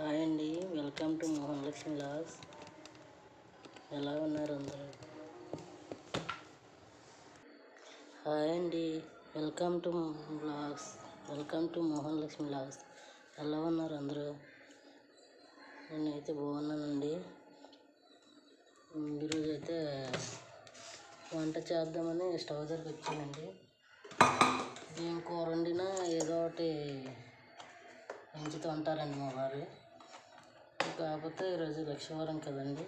Hi అండి, welcome to Mohan Lakshmi logs. ఎలా ఉన్నారు అందరూ? హాయ్ అండి, welcome to Mohan Lakshmi logs. ఎలా ఉన్నారు అందరూ? నేనైతే బాగున్నానండి. ఈరోజు అయితే వంట చేద్దామని స్టవ్ దగ్గరికి వచ్చానండి. ఏం కూర వండినా ఏదో ఒకటి ఎంచుతూ ఉంటారండి మా వారు. కాకపోతే ఈరోజు లక్షవారం కదండి,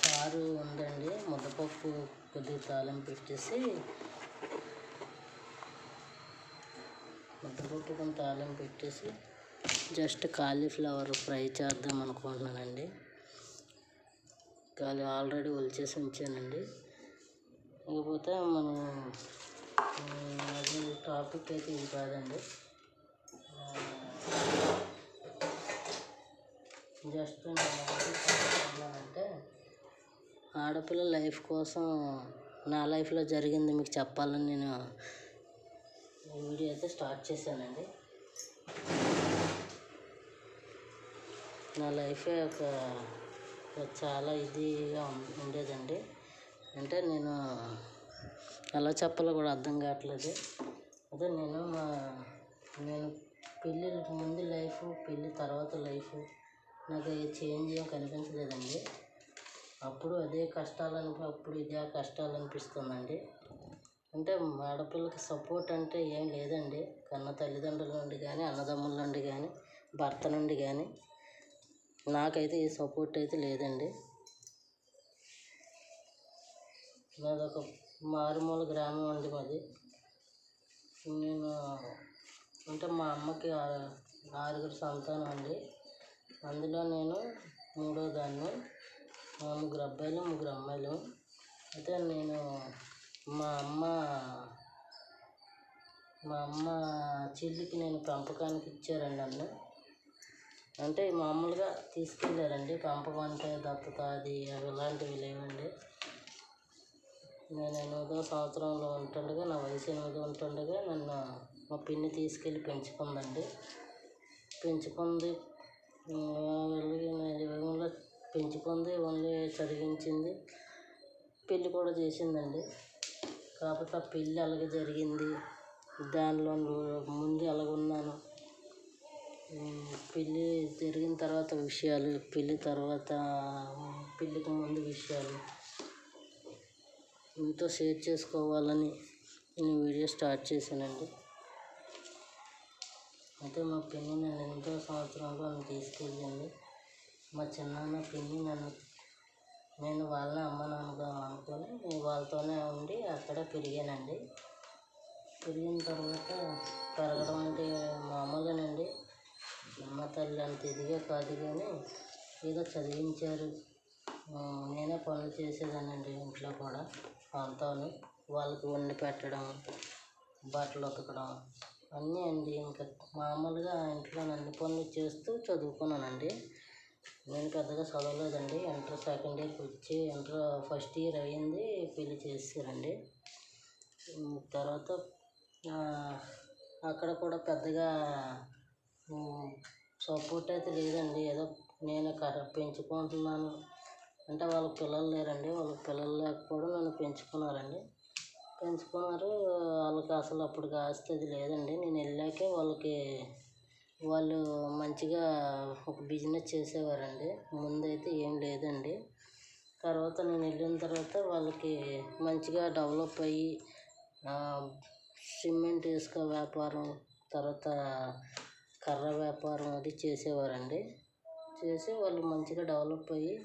చారు ఉందండి. ముద్దపప్పు కొద్దిగా తాలింపు పెట్టేసి జస్ట్ కాలీఫ్లవర్ ఫ్రై చేద్దాం అనుకుంటున్నానండి. ఆల్రెడీ ఒలిచేసి ఉంచానండి. ఇకపోతే మనం అది టాపిక్ అయితే ఇది కాదండి. జస్ట్ అంటే ఆడపిల్ల లైఫ్ కోసం నా లైఫ్లో జరిగింది మీకు చెప్పాలని నేను ఈ వీడియో అయితే స్టార్ట్ చేశానండి. నా లైఫే ఒక చాలా ఇదిగా ఉండేదండి. అంటే నేను ఎలా చెప్పాలో కూడా అర్థం కావట్లేదు. అదే నేను పెళ్ళికి ముందు లైఫ్, పెళ్ళి తర్వాత లైఫ్ నాకు చేంజ్ ఏం కనిపించలేదండి. అప్పుడు ఇదే కష్టాలు అనిపిస్తుందండి. అంటే ఆడపిల్లకి సపోర్ట్ అంటే ఏం లేదండి. కన్న తల్లిదండ్రుల నుండి కానీ, అన్నదమ్ముల నుండి కానీ, భర్త నుండి కానీ నాకైతే ఏ సపోర్ట్ అయితే లేదండి. నాదొక మారుమూల గ్రామం అండి మాది. నేను అంటే మా అమ్మకి 6 సంతానం అండి. అందులో నేను 3వ దాన్ని. 3 అబ్బాయిలు 3 అమ్మాయిలు. అయితే నేను మా అమ్మ చెల్లికి నేను పెంపకానికి ఇచ్చారండి నన్ను. అంటే మామూలుగా తీసుకెళ్ళారండి. పెంపకం అంటే దత్తత అది ఇలాంటివి లేవండి. నేను 8వ సంవత్సరంలో ఉంటుండగా, నా వయసు 8 ఉంటుండగా నన్ను మా పిన్ని తీసుకెళ్ళి పెంచుకుందండి. పెంచుకుంది, ఓన్లీ చదివించింది, పెళ్ళి కూడా చేసిందండి. కాకపోతే ఆ పెళ్ళి అలాగే జరిగింది. దానిలో ముందు ఎలాగున్నాను, పెళ్ళి జరిగిన తర్వాత విషయాలు, పెళ్ళికి ముందు విషయాలు మీతో షేర్ చేసుకోవాలని నేను వీడియో స్టార్ట్ చేశానండి. అయితే మా పిన్ని నన్ను 8వ సంవత్సరంలో నన్ను తీసుకెళ్ళింది. మా చిన్నాన్న పిన్ని నేను వాళ్ళని అమ్మ నాన్నగా అనుకొని వాళ్ళతోనే ఉండి అక్కడే పెరిగానండి. పెరిగిన తర్వాత పెరగడం అంటే మామూలుగానండి. అమ్మ తల్లి అంత ఇదిగా కాదు కానీ ఏదో చదివించారు. నేనే పనులు చేసేదానండి ఇంట్లో కూడా. వాళ్ళతోనే వాళ్ళకి వండి పెట్టడం, బట్టలు ఉతకడం అన్నీ అండి. ఇంకా మామూలుగా ఇంట్లో అన్ని పనులు చేస్తూ చదువుకున్నానండి. నేను పెద్దగా చదవలేదండి. ఇంటర్ సెకండ్ ఇయర్కి వచ్చి ఇంటర్ ఫస్ట్ ఇయర్ అయ్యింది, పెళ్ళి చేసేసారండి. తర్వాత అక్కడ కూడా పెద్దగా సపోర్ట్ అయితే లేదండి. ఏదో నేను పెంచుకుంటున్నాను అంటే వాళ్ళకి పిల్లలు లేరండి. వాళ్ళకి పిల్లలు లేకపోవడం నన్ను పెంచుకున్నారు. వాళ్ళకి అసలు అప్పుడు ఆస్తి అది లేదండి. నేను వెళ్ళాకే వాళ్ళు మంచిగా ఒక బిజినెస్ చేసేవారండి. ముందైతే ఏం లేదండి. తర్వాత నేను వెళ్ళిన తర్వాత వాళ్ళకి మంచిగా డెవలప్ అయ్యి సిమెంట్ ఇసుక వ్యాపారం, తర్వాత కర్ర వ్యాపారం అది చేసేవారండి. చేసి వాళ్ళు మంచిగా డెవలప్ అయ్యి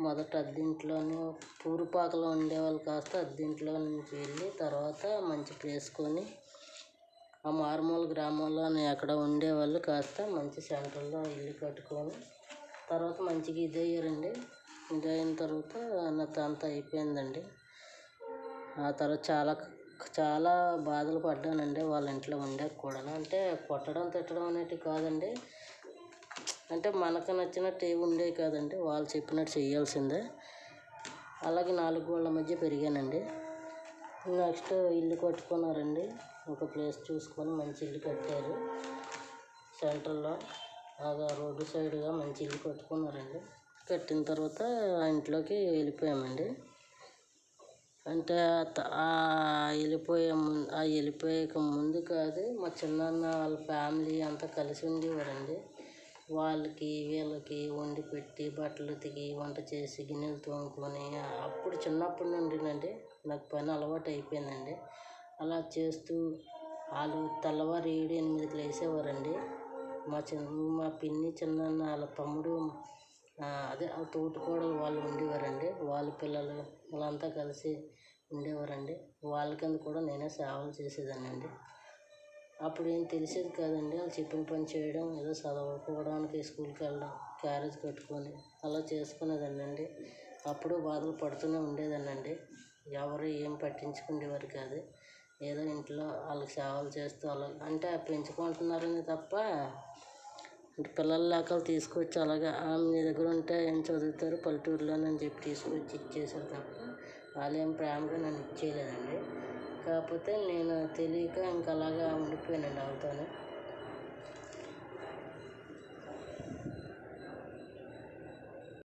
మొదట అద్దెంట్లోనే పూరుపాకలో ఉండేవాళ్ళు కాస్త అద్దెంట్లో నుంచి వెళ్ళి తర్వాత మంచి ప్లేస్ కొని ఆ మారుమూల గ్రామంలో అక్కడ ఉండేవాళ్ళు కాస్త మంచి సెంటర్లో ఇల్లు కట్టుకొని తర్వాత మంచిగా ఇదయ్యారండి. ఇదైన తర్వాత నాకు అంతా అయిపోయిందండి. ఆ తర్వాత చాలా బాధలు పడ్డానండి వాళ్ళ ఇంట్లో ఉండాక కూడా. అంటే కొట్టడం తిట్టడం అనేటివి కాదండి. అంటే మనకు నచ్చినట్టు ఏవి ఉండేవి కాదండి. వాళ్ళు చెప్పినట్టు చేయాల్సిందే. అలాగే 4 గోళ్ళ మధ్య పెరిగానండి. నెక్స్ట్ ఇల్లు కట్టుకున్నారండి. ఒక ప్లేస్ చూసుకొని మంచి ఇల్లు కట్టారు. సెంటర్లో బాగా రోడ్డు సైడ్గా మంచి ఇల్లు కట్టుకున్నారండి. కట్టిన తర్వాత ఆ ఇంట్లోకి వెళ్ళిపోయామండి. అంటే వెళ్ళిపోయాక ముందు కాదు, మా చిన్నాన్న వాళ్ళ ఫ్యామిలీ అంతా కలిసి ఉండేవారండి. వాళ్ళకి వీళ్ళకి వండి పెట్టి, బట్టలు ఉతికి, వంట చేసి, గిన్నెలు తోముకొని, అప్పుడు చిన్నప్పటి నుండినండి నాకు పని అలవాటు అయిపోయిందండి. అలా చేస్తూ వాళ్ళు తెల్లవారు 7, 8కి లేచేవారండి. మా పిన్ని, చిన్నాన్న, వాళ్ళ తమ్ముడు, అదే ఆ తోటికోడలు వాళ్ళు ఉండేవారండి. వాళ్ళ పిల్లలు వాళ్ళంతా కలిసి ఉండేవారండి. వాళ్ళ కింద కూడా నేనే సేవలు చేసేదాన్నండి. అప్పుడు ఏం తెలిసేది కాదండి. వాళ్ళు చెప్పిన పని చేయడం, ఏదో చదువుకోవడానికి స్కూల్కి వెళ్ళడం, క్యారేజ్ కట్టుకొని అలా చేసుకునేదాన్నండి. అప్పుడు బాధలు పడుతూనే ఉండేదాన్నండి. ఎవరు ఏం పట్టించుకునేవారు కాదు. ఏదో ఇంట్లో వాళ్ళకి సేవలు చేస్తూ అలా అంటే పెంచుకుంటున్నారని తప్ప, పిల్లల లేకలు తీసుకొచ్చి అలాగా మీ దగ్గర ఉంటే ఏం చదువుతారు పల్లెటూరులోనని చెప్పి తీసుకొచ్చి ఇచ్చేసారు తప్ప, వాళ్ళు ఏం ప్రేమగా నన్ను ఇచ్చేయలేదండి. కాకపోతే నేను తెలియక ఇంకా అలాగా ఉండిపోయానండి వాళ్ళతోనే.